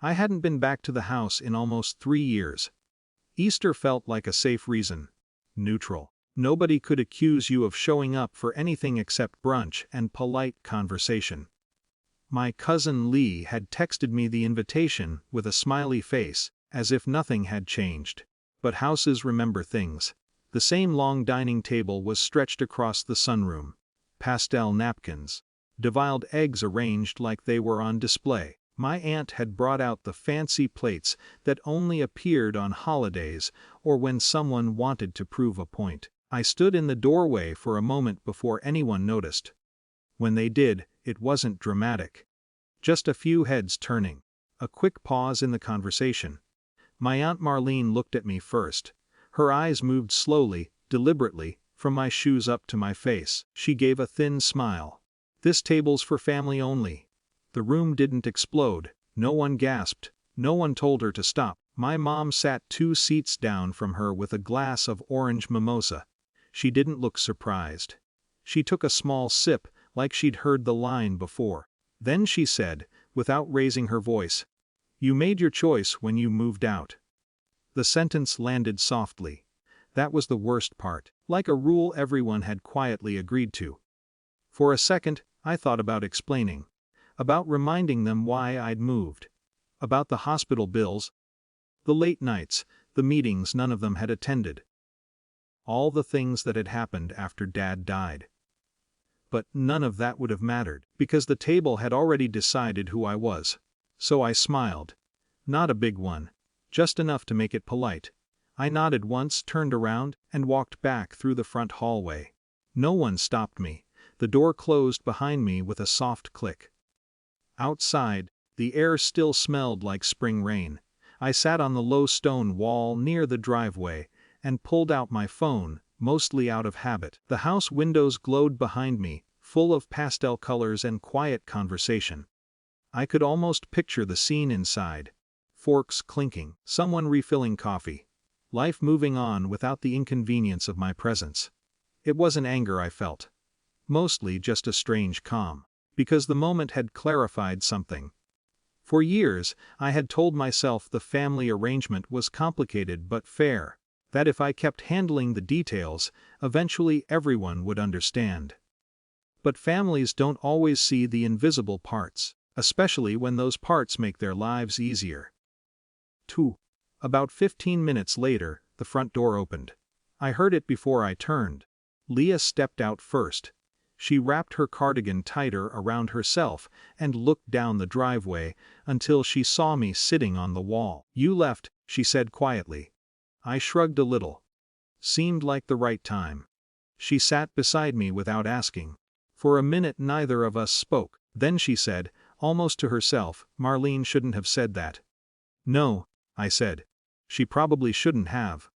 I hadn't been back to the house in almost 3 years. Easter felt like a safe reason. Neutral. Nobody could accuse you of showing up for anything except brunch and polite conversation. My cousin Lee had texted me the invitation with a smiley face, as if nothing had changed. But houses remember things. The same long dining table was stretched across the sunroom. Pastel napkins. Deviled eggs arranged like they were on display. My aunt had brought out the fancy plates that only appeared on holidays or when someone wanted to prove a point. I stood in the doorway for a moment before anyone noticed. When they did, it wasn't dramatic. Just a few heads turning. A quick pause in the conversation. My Aunt Marlene looked at me first. Her eyes moved slowly, deliberately, from my shoes up to my face. She gave a thin smile. "This table's for family only." The room didn't explode. No one gasped. No one told her to stop. My mom sat 2 seats down from her with a glass of orange mimosa. She didn't look surprised. She took a small sip, like she'd heard the line before. Then she said, without raising her voice, "You made your choice when you moved out." The sentence landed softly. That was the worst part, like a rule everyone had quietly agreed to. For a second, I thought about explaining. About reminding them why I'd moved. About the hospital bills. The late nights, the meetings none of them had attended. All the things that had happened after Dad died. But none of that would have mattered, because the table had already decided who I was. So I smiled. Not a big one. Just enough to make it polite. I nodded once, turned around, and walked back through the front hallway. No one stopped me. The door closed behind me with a soft click. Outside, the air still smelled like spring rain. I sat on the low stone wall near the driveway and pulled out my phone, mostly out of habit. The house windows glowed behind me, full of pastel colors and quiet conversation. I could almost picture the scene inside. Forks clinking, someone refilling coffee. Life moving on without the inconvenience of my presence. It wasn't anger I felt. Mostly just a strange calm. Because the moment had clarified something. For years, I had told myself the family arrangement was complicated but fair. That if I kept handling the details, eventually everyone would understand. But families don't always see the invisible parts, especially when those parts make their lives easier. 2. About 15 minutes later, the front door opened. I heard it before I turned. Leah stepped out first. She wrapped her cardigan tighter around herself and looked down the driveway until she saw me sitting on the wall. "You left," she said quietly. I shrugged a little. Seemed like the right time. She sat beside me without asking. For a minute neither of us spoke. Then she said, almost to herself, "Marlene shouldn't have said that." "No," I said. "She probably shouldn't have."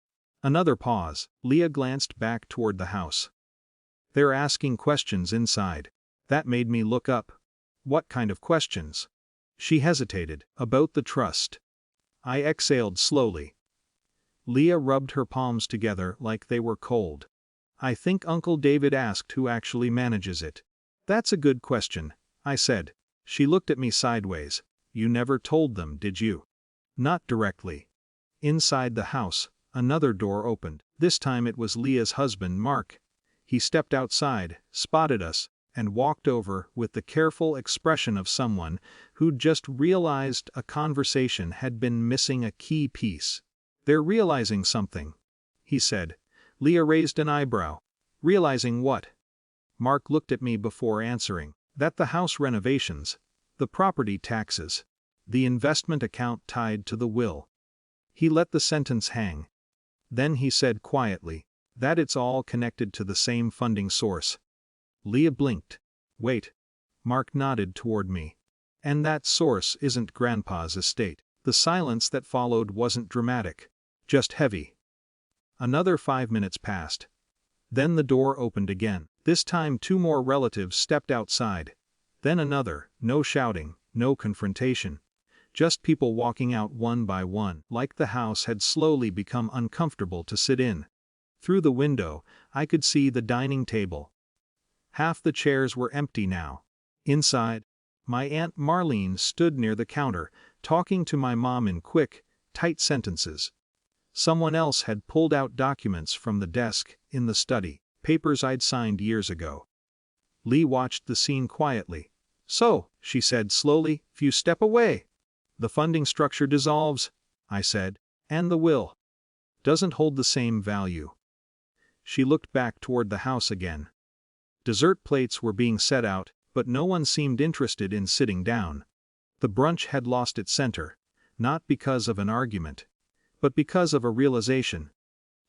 Another pause. Leah glanced back toward the house. "They're asking questions inside." That made me look up. "What kind of questions?" She hesitated. "About the trust." I exhaled slowly. Leah rubbed her palms together like they were cold. "I think Uncle David asked who actually manages it." "That's a good question," I said. She looked at me sideways. "You never told them, did you?" "Not directly." Inside the house, another door opened. This time it was Leah's husband, Mark. He stepped outside, spotted us, and walked over with the careful expression of someone who'd just realized a conversation had been missing a key piece. "They're realizing something," he said. Leah raised an eyebrow. "Realizing what?" Mark looked at me before answering. "That the house renovations, the property taxes, the investment account tied to the will." He let the sentence hang. Then he said quietly, "That it's all connected to the same funding source." Leah blinked. "Wait." Mark nodded toward me. "And that source isn't Grandpa's estate." The silence that followed wasn't dramatic. Just heavy. Another 5 minutes passed. Then the door opened again. This time 2 more relatives stepped outside. Then another, no shouting, no confrontation. Just people walking out one by one, like the house had slowly become uncomfortable to sit in. Through the window, I could see the dining table. Half the chairs were empty now. Inside, my Aunt Marlene stood near the counter, talking to my mom in quick, tight sentences. Someone else had pulled out documents from the desk in the study, papers I'd signed years ago. Lee watched the scene quietly. "So," she said slowly, "if you step away, the funding structure dissolves," I said, "and the will doesn't hold the same value." She looked back toward the house again. Dessert plates were being set out, but no one seemed interested in sitting down. The brunch had lost its center, not because of an argument, but because of a realization.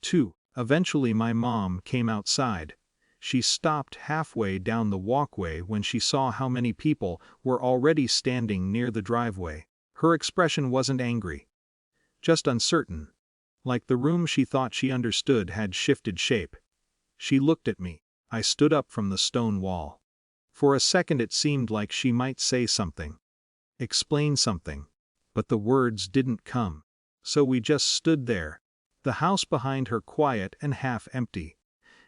2. Eventually my mom came outside. She stopped halfway down the walkway when she saw how many people were already standing near the driveway. Her expression wasn't angry, just uncertain, like the room she thought she understood had shifted shape. She looked at me. I stood up from the stone wall. For a second it seemed like she might say something, explain something, but the words didn't come. So we just stood there, the house behind her quiet and half empty.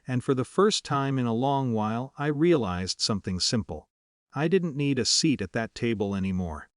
And for the first time in a long while I realized something simple. I didn't need a seat at that table anymore.